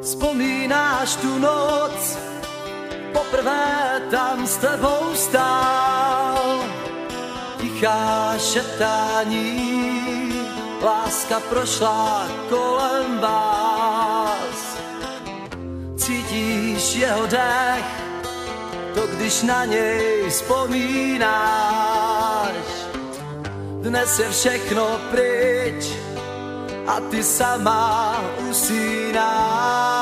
Vzpomínáš tu noc, poprvé tam s tebou stál, tichá šeptání, láska prošla kolem vás. Cítíš jeho dech, to když na něj vzpomínáš. Dnes je všechno pryč a ty sama usínáš.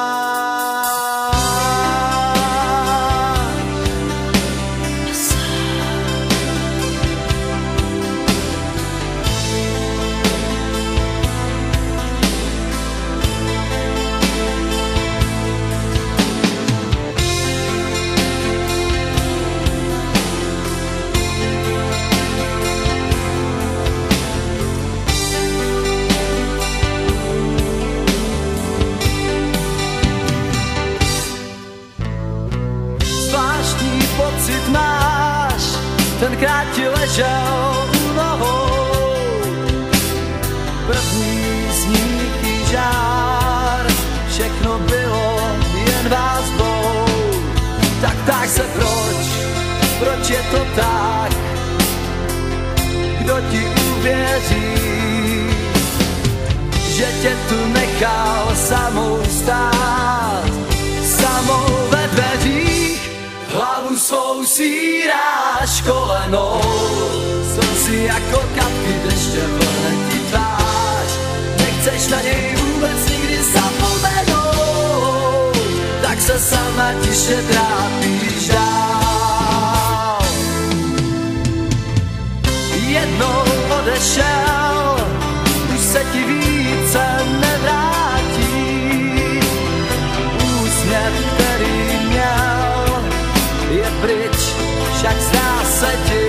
Pocit máš, tenkrát ti ležel u nohou. První sníh žár, všechno bylo jen vás dvou. Tak se proč je to tak? Kdo ti uvěří, že tě tu nechal samou stát, samou ve dveřích? Hlavu svou síráš kolenou, slzy jako kapky deště vlne ti tvář. Nechceš na něj vůbec nikdy zapomenout, tak se sama tiše trápíš dál. Jednou odešel, už se ti více nevrátí. Úsměv, který měl, je pryč, však zdá se ti,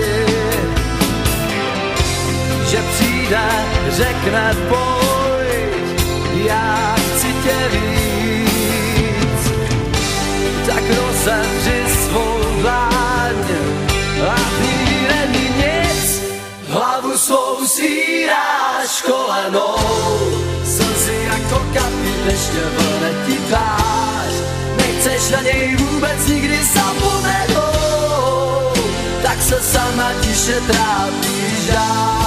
že přijde, řekne pojď, já chci tě víc. Tak rozevři svou dlaň a v ní není nic. Hlavu svou síráš kolenou, slzy jako kapky deště vlne ti tvář. Nechceš na něj vůbec nikdy zapomenout, tak se sama tiše trápíš dál.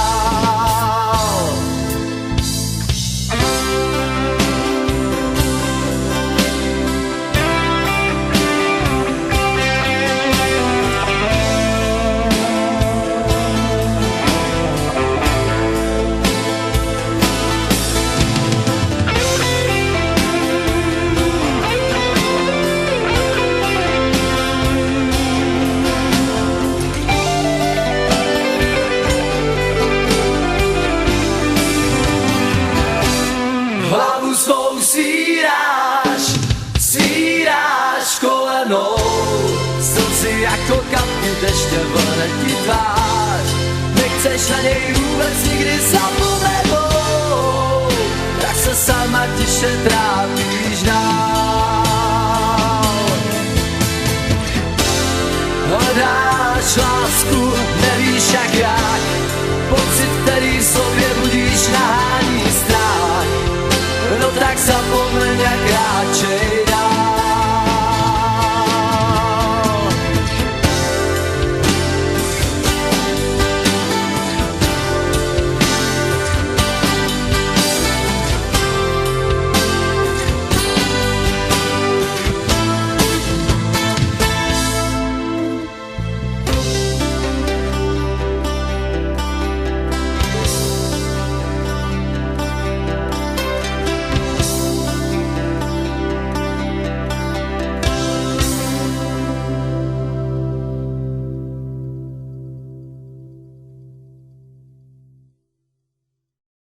Hlavu svou síráš kolenou, slzy jako kapky deště vlne ti tvář. Nechceš na něj vůbec nikdy zapomenout, tak se sama tiše trápíš.